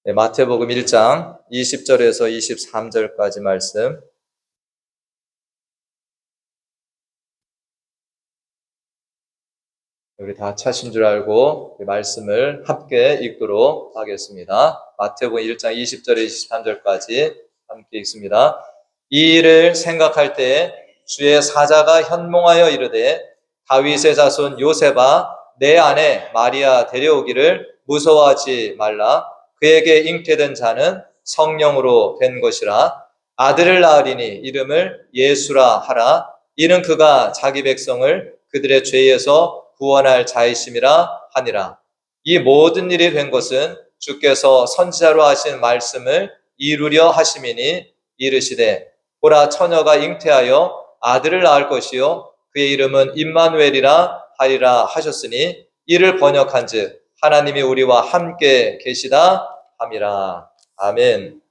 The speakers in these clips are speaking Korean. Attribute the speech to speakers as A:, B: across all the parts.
A: 네, 마태복음 1장 20절에서 23절까지 말씀. 우리 다 차신 줄 알고 말씀을 함께 읽도록 하겠습니다. 마태복음 1장 20절에서 23절까지 함께 읽습니다. 이 일을 생각할 때 주의 사자가 현몽하여 이르되 다윗의 자손 요셉아 내 아내 마리아 데려오기를 무서워하지 말라. 그에게 잉태된 자는 성령으로 된 것이라. 아들을 낳으리니 이름을 예수라 하라. 이는 그가 자기 백성을 그들의 죄에서 구원할 자이심이라 하니라. 이 모든 일이 된 것은 주께서 선지자로 하신 말씀을 이루려 하심이니 이르시되 보라 처녀가 잉태하여 아들을 낳을 것이요 그의 이름은 임마누엘이라 하리라 하셨으니 이를 번역한즉 하나님이 우리와 함께 계시다 함이라. 아멘.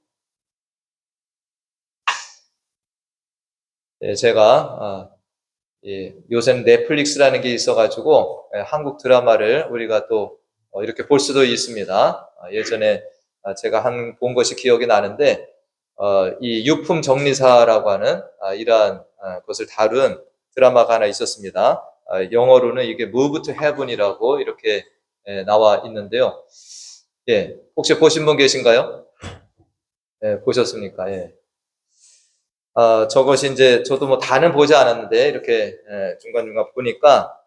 A: 네, 제가 요새는 넷플릭스라는 게 있어가지고 한국 드라마를 우리가 또 이렇게 볼 수도 있습니다. 예전에 제가 본 것이 기억이 나는데 이 유품 정리사라고 하는 이러한 것을 다룬 드라마가 하나 있었습니다. 영어로는 이게 Move to Heaven이라고 이렇게 나와 있는데요. 예, 혹시 보신 분 계신가요? 예, 보셨습니까? 예. 저것이 이제 저도 뭐 다는 보지 않았는데 이렇게 중간중간 보니까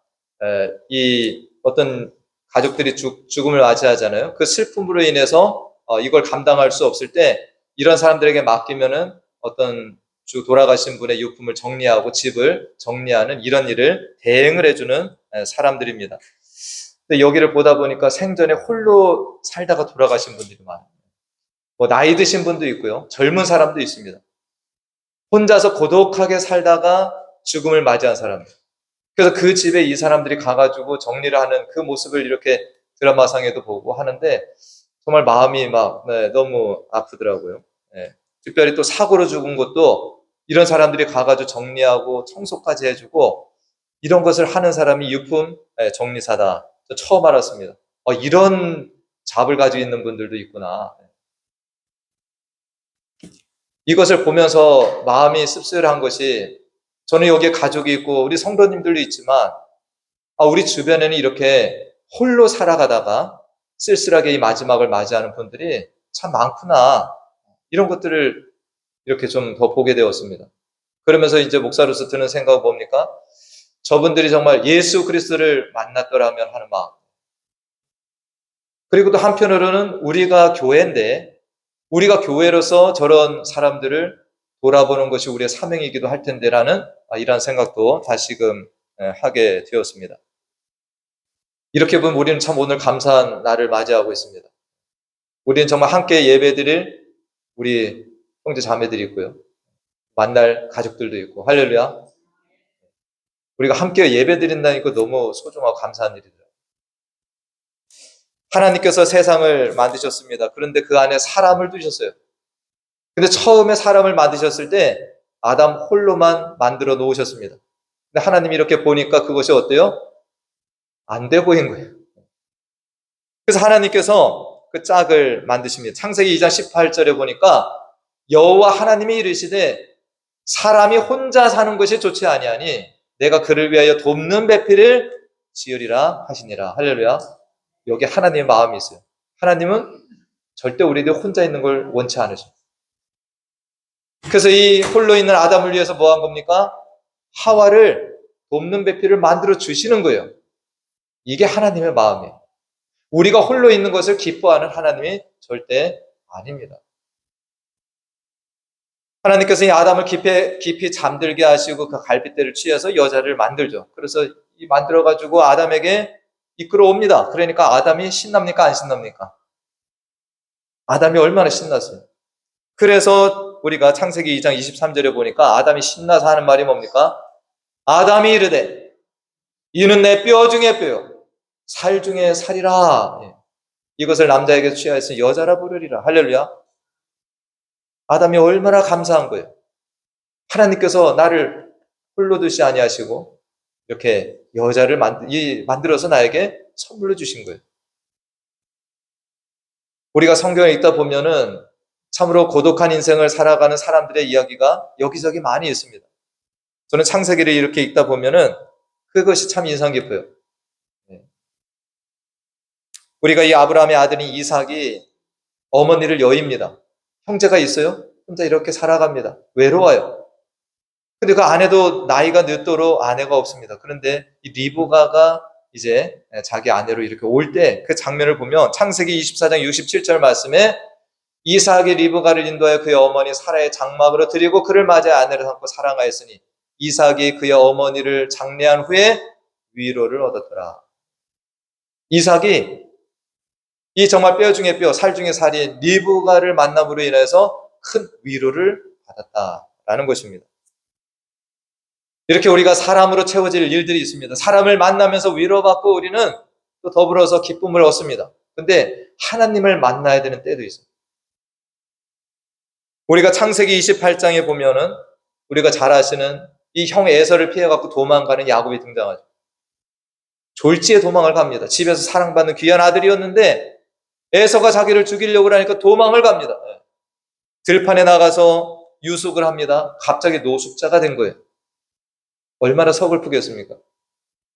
A: 이 어떤 가족들이 죽음을 맞이하잖아요. 그 슬픔으로 인해서 이걸 감당할 수 없을 때 이런 사람들에게 맡기면은 어떤 돌아가신 분의 유품을 정리하고 집을 정리하는 이런 일을 대행을 해주는 사람들입니다. 근데 여기를 보다 보니까 생전에 홀로 살다가 돌아가신 분들이 많아요. 뭐 나이 드신 분도 있고요. 젊은 사람도 있습니다. 혼자서 고독하게 살다가 죽음을 맞이한 사람들. 그래서 그 집에 이 사람들이 가가지고 정리를 하는 그 모습을 이렇게 드라마상에도 보고 하는데 정말 마음이 막 너무 아프더라고요. 네. 특별히 또 사고로 죽은 것도 이런 사람들이 가가지고 정리하고 청소까지 해주고 이런 것을 하는 사람이 유품 정리사다. 저 처음 알았습니다. 이런 잡을 가지고 있는 분들도 있구나. 이것을 보면서 마음이 씁쓸한 것이 저는 여기에 가족이 있고 우리 성도님들도 있지만 우리 주변에는 이렇게 홀로 살아가다가 쓸쓸하게 이 마지막을 맞이하는 분들이 참 많구나. 이런 것들을 이렇게 좀 더 보게 되었습니다. 그러면서 이제 목사로서 드는 생각은 뭡니까? 저분들이 정말 예수 그리스도를 만났더라면 하는 마음. 그리고 또 한편으로는 우리가 교회인데 우리가 교회로서 저런 사람들을 돌아보는 것이 우리의 사명이기도 할 텐데라는 이런 생각도 다시금 하게 되었습니다. 이렇게 보면 우리는 참 오늘 감사한 날을 맞이하고 있습니다. 우리는 정말 함께 예배드릴 우리 형제 자매들이 있고요. 만날 가족들도 있고 할렐루야. 우리가 함께 예배드린다니까 너무 소중하고 감사한 일이더라고요. 하나님께서 세상을 만드셨습니다. 그런데 그 안에 사람을 두셨어요. 근데 처음에 사람을 만드셨을 때 아담 홀로만 만들어 놓으셨습니다. 근데 하나님이 이렇게 보니까 그것이 어때요? 안 돼 보인 거예요. 그래서 하나님께서 그 짝을 만드십니다. 창세기 2장 18절에 보니까 여호와 하나님이 이르시되 사람이 혼자 사는 것이 좋지 아니하니 내가 그를 위하여 돕는 배필을 지으리라 하시니라. 할렐루야. 여기 하나님의 마음이 있어요. 하나님은 절대 우리들이 혼자 있는 걸 원치 않으십니다. 그래서 이 홀로 있는 아담을 위해서 뭐 한 겁니까? 하와를 돕는 배필을 만들어 주시는 거예요. 이게 하나님의 마음이에요. 우리가 홀로 있는 것을 기뻐하는 하나님이 절대 아닙니다. 하나님께서 이 아담을 깊이 잠들게 하시고 그 갈빗대를 취해서 여자를 만들죠. 그래서 이 만들어가지고 아담에게 이끌어옵니다. 그러니까 아담이 신납니까? 안 신납니까? 아담이 얼마나 신났어요. 그래서 우리가 창세기 2장 23절에 보니까 아담이 신나서 하는 말이 뭡니까? 아담이 이르되 이는 내 뼈 중에 뼈요 살 중에 살이라. 이것을 남자에게 취하여서 여자라 부르리라. 할렐루야. 아담이 얼마나 감사한 거예요. 하나님께서 나를 홀로 두시 아니하시고 이렇게 여자를 만들어서 나에게 선물로 주신 거예요. 우리가 성경을 읽다 보면은 참으로 고독한 인생을 살아가는 사람들의 이야기가 여기저기 많이 있습니다. 저는 창세기를 이렇게 읽다 보면은 그것이 참 인상 깊어요. 네. 우리가 이 아브라함의 아들인 이삭이 어머니를 여입니다. 형제가 있어요? 혼자 이렇게 살아갑니다. 외로워요. 근데 그 아내도 나이가 늦도록 아내가 없습니다. 그런데 이 리브가가 이제 자기 아내로 이렇게 올 때 그 장면을 보면 창세기 24장 67절 말씀에 이삭이 리브가를 인도하여 그의 어머니 사라의 장막으로 드리고 그를 맞아 아내를 삼고 사랑하였으니 이삭이 그의 어머니를 장례한 후에 위로를 얻었더라. 이삭이 이 정말 뼈 중에 뼈, 살 중에 살인 리브가를 만남으로 인해서 큰 위로를 받았다라는 것입니다. 이렇게 우리가 사람으로 채워질 일들이 있습니다. 사람을 만나면서 위로받고 우리는 또 더불어서 기쁨을 얻습니다. 근데 하나님을 만나야 되는 때도 있습니다. 우리가 창세기 28장에 보면은 우리가 잘 아시는 이 형 에서를 피해갖고 도망가는 야곱이 등장하죠. 졸지에 도망을 갑니다. 집에서 사랑받는 귀한 아들이었는데 에서가 자기를 죽이려고 하니까 도망을 갑니다. 들판에 나가서 유숙을 합니다. 갑자기 노숙자가 된 거예요. 얼마나 서글프겠습니까?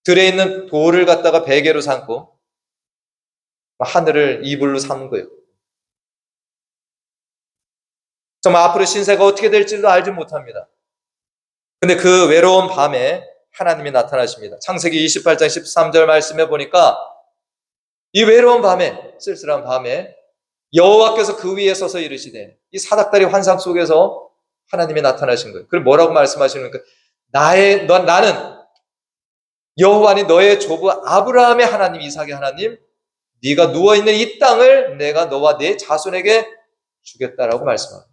A: 들에 있는 돌을 갖다가 베개로 삼고 하늘을 이불로 삼은 거예요. 정말 앞으로 신세가 어떻게 될지도 알지 못합니다. 근데 그 외로운 밤에 하나님이 나타나십니다. 창세기 28장 13절 말씀해 보니까 이 외로운 밤에, 쓸쓸한 밤에 여호와께서 그 위에 서서 이르시되 이 사닥다리 환상 속에서 하나님이 나타나신 거예요. 그럼 뭐라고 말씀하시는가? 나는 여호와니 너의 조부 아브라함의 하나님, 이삭의 하나님, 네가 누워있는 이 땅을 내가 너와 네 자손에게 주겠다라고 말씀합니다.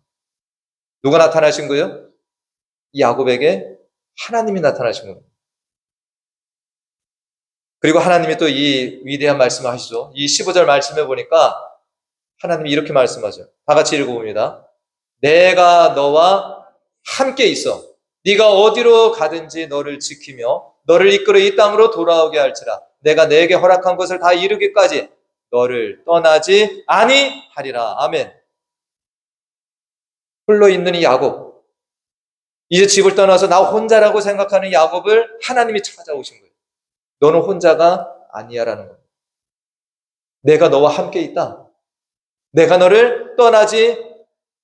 A: 누가 나타나신 거예요? 야곱에게 하나님이 나타나신 겁니다. 그리고 하나님이 또 이 위대한 말씀을 하시죠. 이 15절 말씀해 보니까 하나님이 이렇게 말씀하죠. 다 같이 읽어봅니다. 내가 너와 함께 있어. 네가 어디로 가든지 너를 지키며 너를 이끌어 이 땅으로 돌아오게 할지라. 내가 내게 허락한 것을 다 이루기까지 너를 떠나지 아니하리라. 아멘. 홀로 있는 이 야곱. 이제 집을 떠나서 나 혼자라고 생각하는 야곱을 하나님이 찾아오신 거예요. 너는 혼자가 아니야라는 겁니다. 내가 너와 함께 있다. 내가 너를 떠나지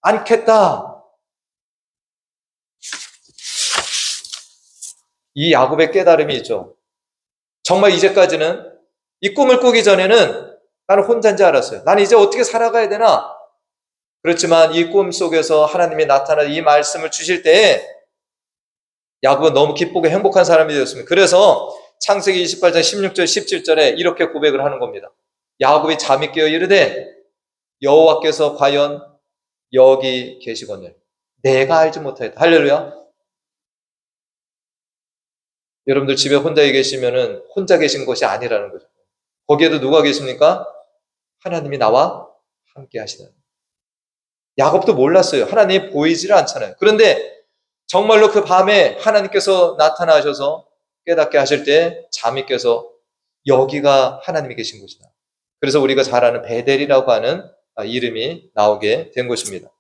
A: 않겠다. 이 야곱의 깨달음이 있죠. 정말 이제까지는 이 꿈을 꾸기 전에는 나는 혼자인 줄 알았어요. 나는 이제 어떻게 살아가야 되나? 그렇지만 이 꿈 속에서 하나님이 나타나 이 말씀을 주실 때에 야곱은 너무 기쁘고 행복한 사람이 되었습니다. 그래서 창세기 28장 16절 17절에 이렇게 고백을 하는 겁니다. 야곱이 잠이 깨어 이르되 여호와께서 과연 여기 계시거늘 내가 알지 못하였다. 할렐루야. 여러분들 집에 혼자 계시면은 혼자 계신 것이 아니라는 거죠. 거기에도 누가 계십니까? 하나님이 나와 함께 하시는. 야곱도 몰랐어요. 하나님이 보이지를 않잖아요. 그런데 정말로 그 밤에 하나님께서 나타나셔서 깨닫게 하실 때 잠이 깨서 여기가 하나님이 계신 곳이다. 그래서 우리가 잘 아는 베델이라고 하는 이름이 나오게 된 것입니다.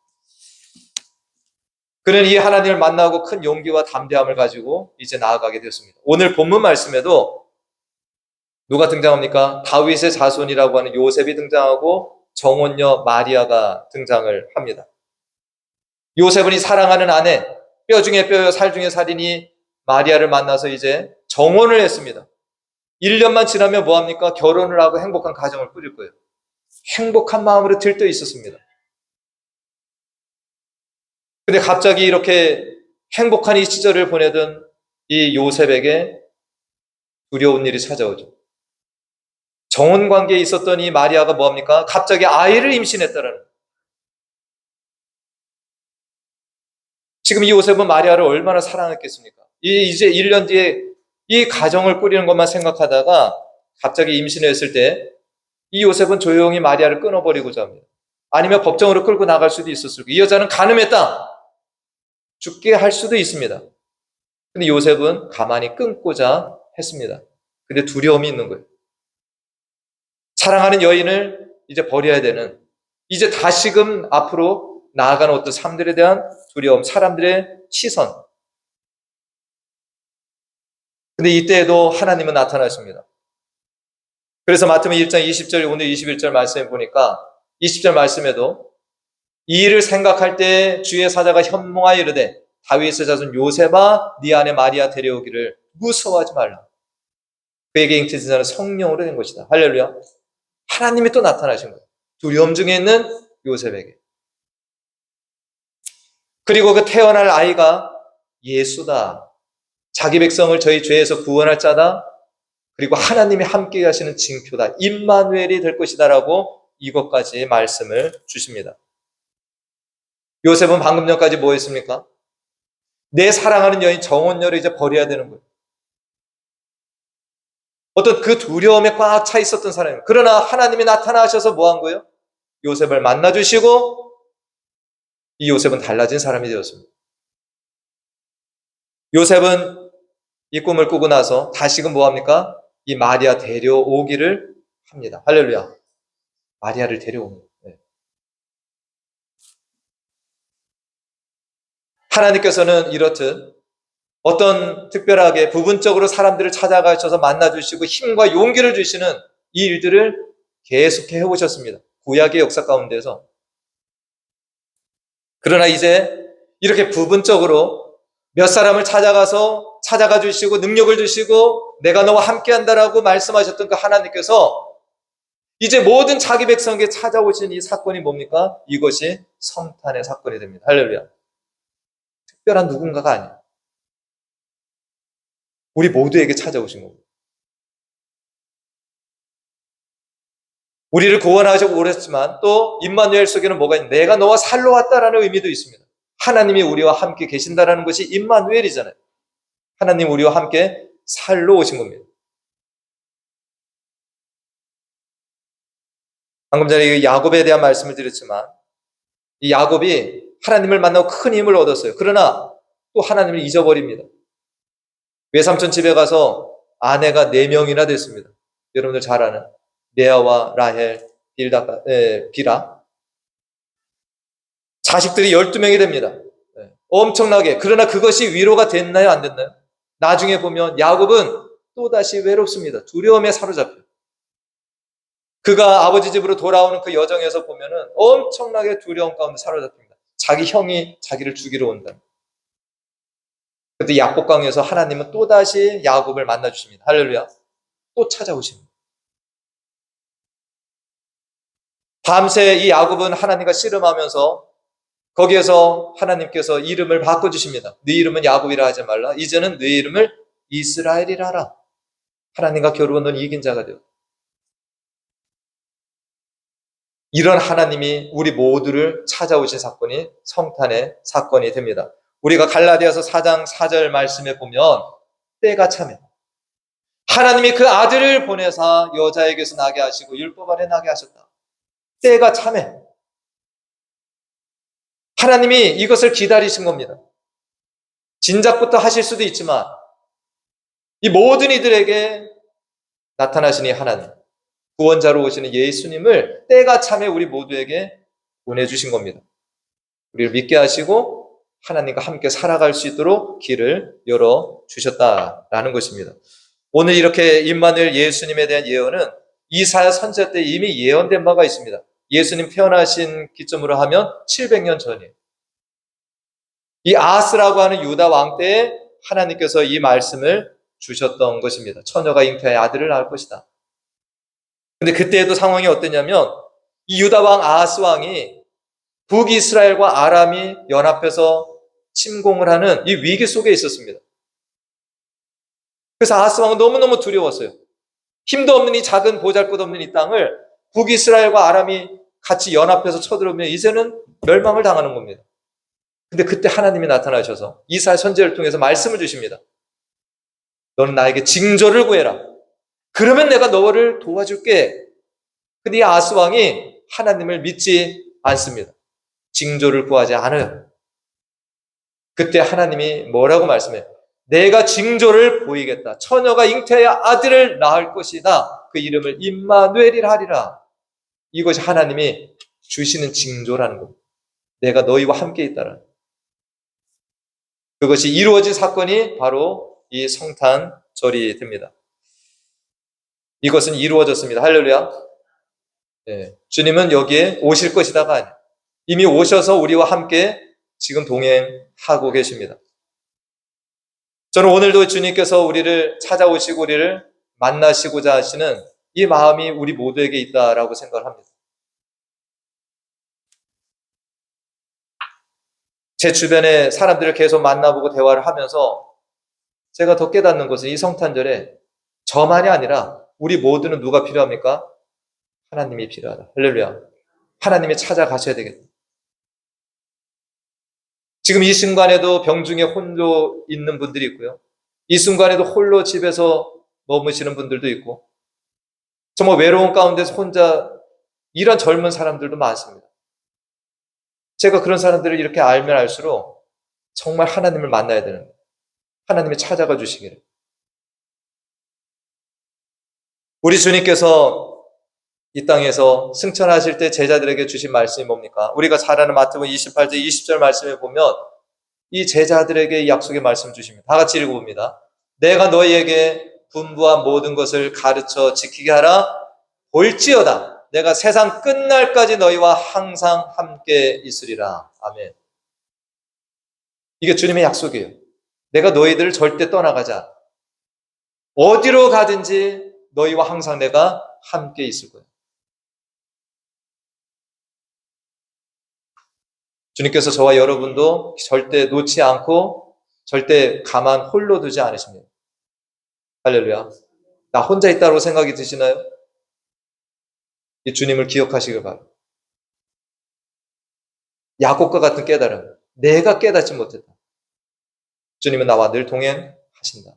A: 그는 이 하나님을 만나고 큰 용기와 담대함을 가지고 이제 나아가게 되었습니다. 오늘 본문 말씀에도 누가 등장합니까? 다윗의 자손이라고 하는 요셉이 등장하고 정혼녀 마리아가 등장을 합니다. 요셉은 이 사랑하는 아내, 뼈 중에 뼈요 살 중에 살이니 마리아를 만나서 이제 정혼을 했습니다. 1년만 지나면 뭐합니까? 결혼을 하고 행복한 가정을 꾸릴 거예요. 행복한 마음으로 들떠 있었습니다. 근데 갑자기 이렇게 행복한 이 시절을 보내던 이 요셉에게 두려운 일이 찾아오죠. 정혼 관계에 있었던 이 마리아가 뭐합니까? 갑자기 아이를 임신했다라는. 지금 이 요셉은 마리아를 얼마나 사랑했겠습니까? 이제 1년 뒤에 이 가정을 꾸리는 것만 생각하다가 갑자기 임신했을 때 이 요셉은 조용히 마리아를 끊어버리고자 합니다. 아니면 법정으로 끌고 나갈 수도 있었을 거예요. 이 여자는 간음했다. 죽게 할 수도 있습니다. 근데 요셉은 가만히 끊고자 했습니다. 근데 두려움이 있는 거예요. 사랑하는 여인을 이제 버려야 되는, 이제 다시금 앞으로 나아가는 어떤 삶들에 대한 두려움, 사람들의 시선. 근데 이때에도 하나님은 나타나십니다. 그래서 마태복음 1장 20절, 오늘 21절 말씀해 보니까 20절 말씀에도 이 일을 생각할 때 주의 사자가 현몽하여 이르되 다윗의 자손 요셉아 네 안에 마리아 데려오기를 무서워하지 말라. 그에게 잉태된 자는 성령으로 된 것이다. 할렐루야. 하나님이 또 나타나신 거예요. 두려움 중에 있는 요셉에게. 그리고 그 태어날 아이가 예수다. 자기 백성을 저희 죄에서 구원할 자다. 그리고 하나님이 함께 하시는 징표다. 임마누엘이 될 것이다라고 이것까지 말씀을 주십니다. 요셉은 방금 전까지 뭐 했습니까? 내 사랑하는 여인 정혼녀를 이제 버려야 되는 거예요. 어떤 그 두려움에 꽉 차 있었던 사람이에요. 그러나 하나님이 나타나셔서 뭐 한 거예요? 요셉을 만나주시고 이 요셉은 달라진 사람이 되었습니다. 요셉은 이 꿈을 꾸고 나서 다시금 뭐 합니까? 이 마리아 데려오기를 합니다. 할렐루야. 마리아를 데려옵니다. 네. 하나님께서는 이렇듯 어떤 특별하게 부분적으로 사람들을 찾아가셔서 만나주시고 힘과 용기를 주시는 이 일들을 계속해 해오셨습니다. 구약의 역사 가운데서. 그러나 이제 이렇게 부분적으로 몇 사람을 찾아가 주시고 능력을 주시고 내가 너와 함께 한다라고 말씀하셨던 그 하나님께서 이제 모든 자기 백성에게 찾아오신 이 사건이 뭡니까? 이것이 성탄의 사건이 됩니다. 할렐루야. 특별한 누군가가 아니에요. 우리 모두에게 찾아오신 겁니다. 우리를 구원하시고 오랬지만 또 임마누엘 속에는 뭐가 있냐? 내가 너와 살러 왔다라는 의미도 있습니다. 하나님이 우리와 함께 계신다라는 것이 임마누엘이잖아요. 하나님 우리와 함께 살러 오신 겁니다. 방금 전에 야곱에 대한 말씀을 드렸지만 이 야곱이 하나님을 만나고 큰 힘을 얻었어요. 그러나 또 하나님을 잊어버립니다. 외삼촌 집에 가서 아내가 4명이나 됐습니다. 여러분들 잘 아는 레아와 라헬, 빌라. 자식들이 12명이 됩니다. 엄청나게. 그러나 그것이 위로가 됐나요? 안 됐나요? 나중에 보면 야곱은 또다시 외롭습니다. 두려움에 사로잡혀요. 그가 아버지 집으로 돌아오는 그 여정에서 보면은 엄청나게 두려움 가운데 사로잡힙니다. 자기 형이 자기를 죽이러 온다. 그때 약복강에서 하나님은 또다시 야곱을 만나주십니다. 할렐루야. 또 찾아오십니다. 밤새 이 야곱은 하나님과 씨름하면서 거기에서 하나님께서 이름을 바꿔주십니다. 네 이름은 야곱이라 하지 말라. 이제는 네 이름을 이스라엘이라 하라. 하나님과 겨루어 넌 이긴 자가 되었다. 이런 하나님이 우리 모두를 찾아오신 사건이 성탄의 사건이 됩니다. 우리가 갈라디아서 4장 4절 말씀에 보면 때가 참에 하나님이 그 아들을 보내사 여자에게서 나게 하시고 율법 아래 나게 하셨다. 때가 참에 하나님이 이것을 기다리신 겁니다. 진작부터 하실 수도 있지만 이 모든 이들에게 나타나시니 하나님, 구원자로 오시는 예수님을 때가 참에 우리 모두에게 보내주신 겁니다. 우리를 믿게 하시고 하나님과 함께 살아갈 수 있도록 길을 열어주셨다라는 것입니다. 오늘 이렇게 임마누엘 예수님에 대한 예언은 이사야 선지자 때 이미 예언된 바가 있습니다. 예수님 태어나신 기점으로 하면 700년 전이에요. 이 아하스라고 하는 유다 왕 때에 하나님께서 이 말씀을 주셨던 것입니다. 처녀가 잉태하여 아들을 낳을 것이다. 근데 그때에도 상황이 어땠냐면 이 유다 왕 아하스 왕이 북이스라엘과 아람이 연합해서 침공을 하는 이 위기 속에 있었습니다. 그래서 아하스 왕은 너무너무 두려웠어요. 힘도 없는 이 작은 보잘것없는 이 땅을 북이스라엘과 아람이 같이 연합해서 쳐들어오면 이제는 멸망을 당하는 겁니다. 근데 그때 하나님이 나타나셔서 이사야 선지자를 통해서 말씀을 주십니다. 너는 나에게 징조를 구해라. 그러면 내가 너를 도와줄게. 근데 이 아하스 왕이 하나님을 믿지 않습니다. 징조를 구하지 않아요. 그때 하나님이 뭐라고 말씀해요? 내가 징조를 보이겠다. 처녀가 잉태하여 아들을 낳을 것이다. 그 이름을 임마누엘이라 하리라. 이것이 하나님이 주시는 징조라는 겁니다. 내가 너희와 함께 있다라는. 그것이 이루어진 사건이 바로 이 성탄절이 됩니다. 이것은 이루어졌습니다. 할렐루야. 네. 주님은 여기에 오실 것이다가 아니에요. 이미 오셔서 우리와 함께 지금 동행하고 계십니다. 저는 오늘도 주님께서 우리를 찾아오시고 우리를 만나시고자 하시는 이 마음이 우리 모두에게 있다라고 생각을 합니다. 제 주변에 사람들을 계속 만나보고 대화를 하면서 제가 더 깨닫는 것은 이 성탄절에 저만이 아니라 우리 모두는 누가 필요합니까? 하나님이 필요하다. 할렐루야. 하나님이 찾아가셔야 되겠다. 지금 이 순간에도 병중에 홀로 있는 분들이 있고요. 이 순간에도 홀로 집에서 머무시는 분들도 있고, 정말 외로운 가운데서 혼자 이런 젊은 사람들도 많습니다. 제가 그런 사람들을 이렇게 알면 알수록 정말 하나님을 만나야 되는 거예요. 하나님이 찾아가 주시기를. 우리 주님께서 이 땅에서 승천하실 때 제자들에게 주신 말씀이 뭡니까? 우리가 잘 아는 마태복음 28절 20절 말씀에 보면 이 제자들에게 이 약속의 말씀 주십니다. 다 같이 읽어봅니다. 내가 너희에게 분부한 모든 것을 가르쳐 지키게 하라. 볼지어다. 내가 세상 끝날까지 너희와 항상 함께 있으리라. 아멘. 이게 주님의 약속이에요. 내가 너희들을 절대 떠나가자. 어디로 가든지 너희와 항상 내가 함께 있을 거예요. 주님께서 저와 여러분도 절대 놓지 않고 절대 가만 홀로 두지 않으십니다. 할렐루야. 나 혼자 있다고 생각이 드시나요? 이 주님을 기억하시길 바랍니다. 야곱과 같은 깨달음. 내가 깨닫지 못했다. 주님은 나와 늘 동행하신다.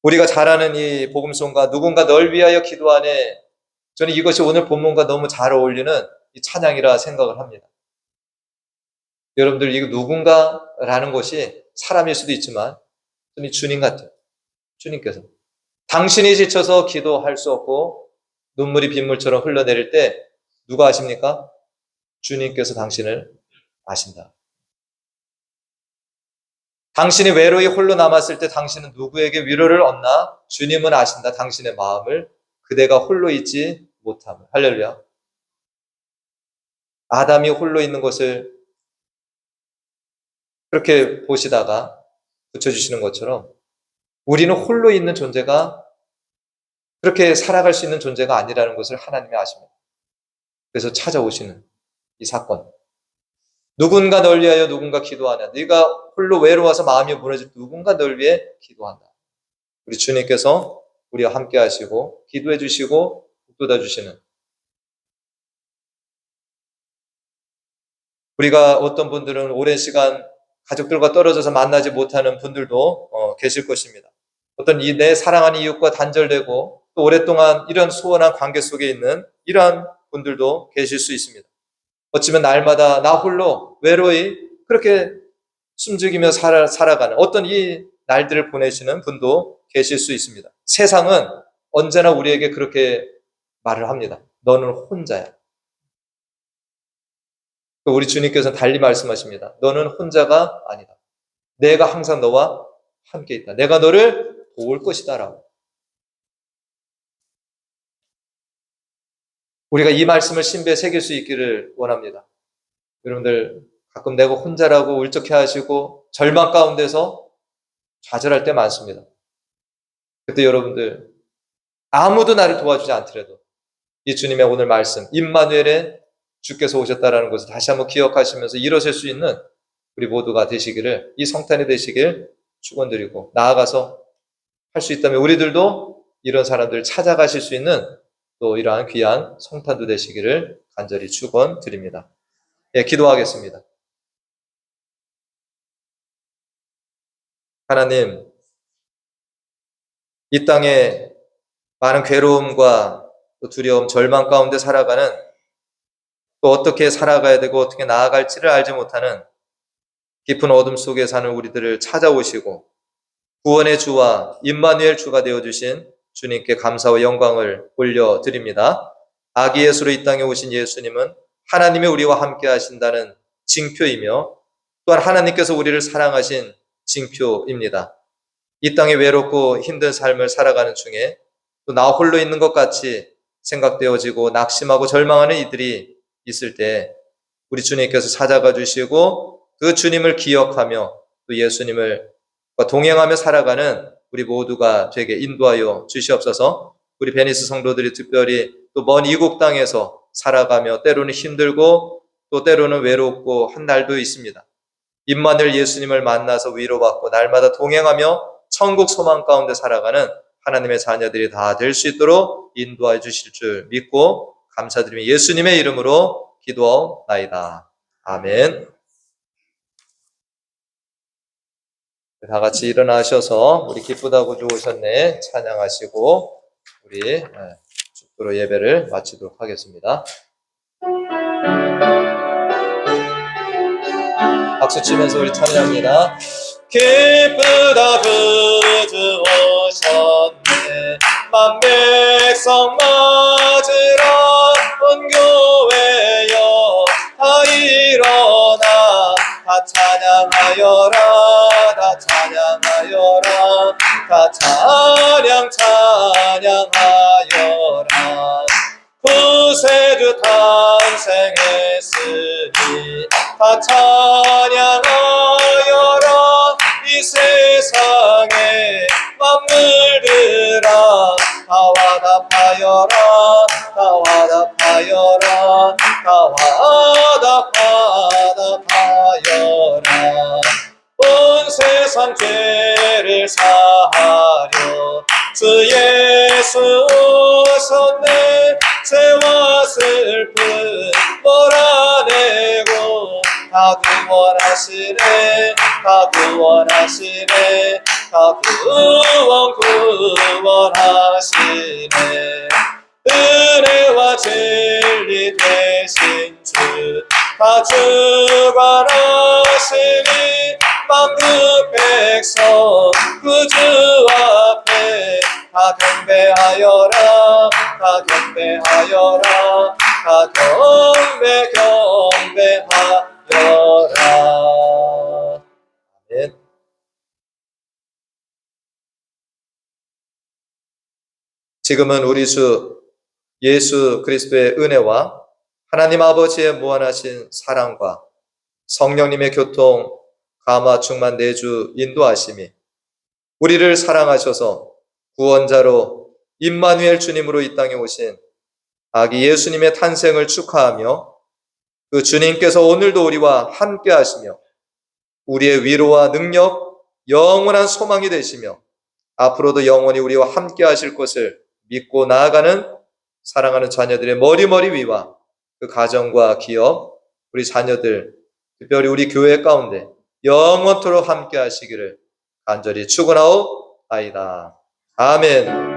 A: 우리가 잘 아는 이 복음송가 누군가 널 위하여 기도하네. 저는 이것이 오늘 본문과 너무 잘 어울리는 이 찬양이라 생각을 합니다. 여러분들 이거 누군가라는 것이 사람일 수도 있지만 저는 주님 같아요. 주님께서. 당신이 지쳐서 기도할 수 없고 눈물이 빗물처럼 흘러내릴 때 누가 아십니까? 주님께서 당신을 아신다. 당신이 외로이 홀로 남았을 때 당신은 누구에게 위로를 얻나? 주님은 아신다. 당신의 마음을. 그대가 홀로 있지 못함을. 할렐루야. 아담이 홀로 있는 것을 그렇게 보시다가 붙여주시는 것처럼 우리는 홀로 있는 존재가 그렇게 살아갈 수 있는 존재가 아니라는 것을 하나님이 아십니다. 그래서 찾아오시는 이 사건. 누군가 널 위하여 누군가 기도하냐. 네가 홀로 외로워서 마음이 무너질 때 누군가 널 위해 기도한다. 우리 주님께서 우리와 함께 하시고 기도해 주시고 북돋아 주시는. 우리가 어떤 분들은 오랜 시간 가족들과 떨어져서 만나지 못하는 분들도 계실 것입니다. 어떤 내 사랑하는 이웃과 단절되고 또 오랫동안 이런 소원한 관계 속에 있는 이러한 분들도 계실 수 있습니다. 어쩌면 날마다 나 홀로 외로이 그렇게 숨죽이며 살아가는 어떤 이 날들을 보내시는 분도 계실 수 있습니다. 세상은 언제나 우리에게 그렇게 말을 합니다. 너는 혼자야. 우리 주님께서는 달리 말씀하십니다. 너는 혼자가 아니다. 내가 항상 너와 함께 있다. 내가 너를 도울 것이다 라고. 우리가 이 말씀을 신비에 새길 수 있기를 원합니다. 여러분들 가끔 내가 혼자라고 울적해 하시고 절망 가운데서 좌절할 때 많습니다. 그때 여러분들 아무도 나를 도와주지 않더라도 이 주님의 오늘 말씀 임마누엘의 주께서 오셨다라는 것을 다시 한번 기억하시면서 일어설 수 있는 우리 모두가 되시기를 이 성탄이 되시길 축원드리고 나아가서 할 수 있다면 우리들도 이런 사람들을 찾아가실 수 있는 또 이러한 귀한 성탄도 되시기를 간절히 축원드립니다. 예, 기도하겠습니다. 하나님, 이 땅에 많은 괴로움과 또 두려움, 절망 가운데 살아가는 또 어떻게 살아가야 되고 어떻게 나아갈지를 알지 못하는 깊은 어둠 속에 사는 우리들을 찾아오시고 구원의 주와 임마누엘 주가 되어주신 주님께 감사와 영광을 올려드립니다. 아기 예수로 이 땅에 오신 예수님은 하나님이 우리와 함께 하신다는 징표이며 또한 하나님께서 우리를 사랑하신 징표입니다. 이 땅에 외롭고 힘든 삶을 살아가는 중에 또 나 홀로 있는 것 같이 생각되어지고 낙심하고 절망하는 이들이 있을 때 우리 주님께서 찾아가 주시고 그 주님을 기억하며 또 예수님을 동행하며 살아가는 우리 모두가 되게 인도하여 주시옵소서. 우리 베니스 성도들이 특별히 또 먼 이국 땅에서 살아가며 때로는 힘들고 또 때로는 외롭고 한 날도 있습니다. 임마누엘 예수님을 만나서 위로받고 날마다 동행하며 천국 소망 가운데 살아가는 하나님의 자녀들이 다 될 수 있도록 인도해 주실 줄 믿고 감사드리며 예수님의 이름으로 기도하옵나이다. 아멘. 다 같이 일어나셔서 우리 기쁘다고 좋으셨네 찬양하시고 우리 축도로 예배를 마치도록 하겠습니다. 박수 치면서 우리 찬양합니다. 기쁘다 그주 오셨네 만백성 맞으러 온 교회여 다 일어나 다 찬양하여라 다 찬양하여라 다 찬양하여라 구세주 탄생했으니 다 찬양하여라 이 세상에 만물들아 다 화답하여라 다 화답하여라 다 화답하여라 온 세상 죄를 사하려 주 예수 오셨네 죄와 슬픔 몰아내고 다 구원하시네 다 구원하시네 다 구원하시네 은혜와 진리 되신 주 다 주관하시니 만국 백성 그 주 앞에 다 경배하여라 다 경배하여라 다 경배하여라. 아멘. 지금은 우리 주 예수 그리스도의 은혜와 하나님 아버지의 무한하신 사랑과 성령님의 교통, 감화, 충만, 내주, 인도하심이 우리를 사랑하셔서 구원자로 임마누엘 주님으로 이 땅에 오신 아기 예수님의 탄생을 축하하며 그 주님께서 오늘도 우리와 함께 하시며 우리의 위로와 능력, 영원한 소망이 되시며 앞으로도 영원히 우리와 함께 하실 것을 믿고 나아가는 사랑하는 자녀들의 머리머리 위와 그 가정과 기업, 우리 자녀들, 특별히 우리 교회 가운데 영원토록 함께 하시기를 간절히 축원하옵나이다. 아멘.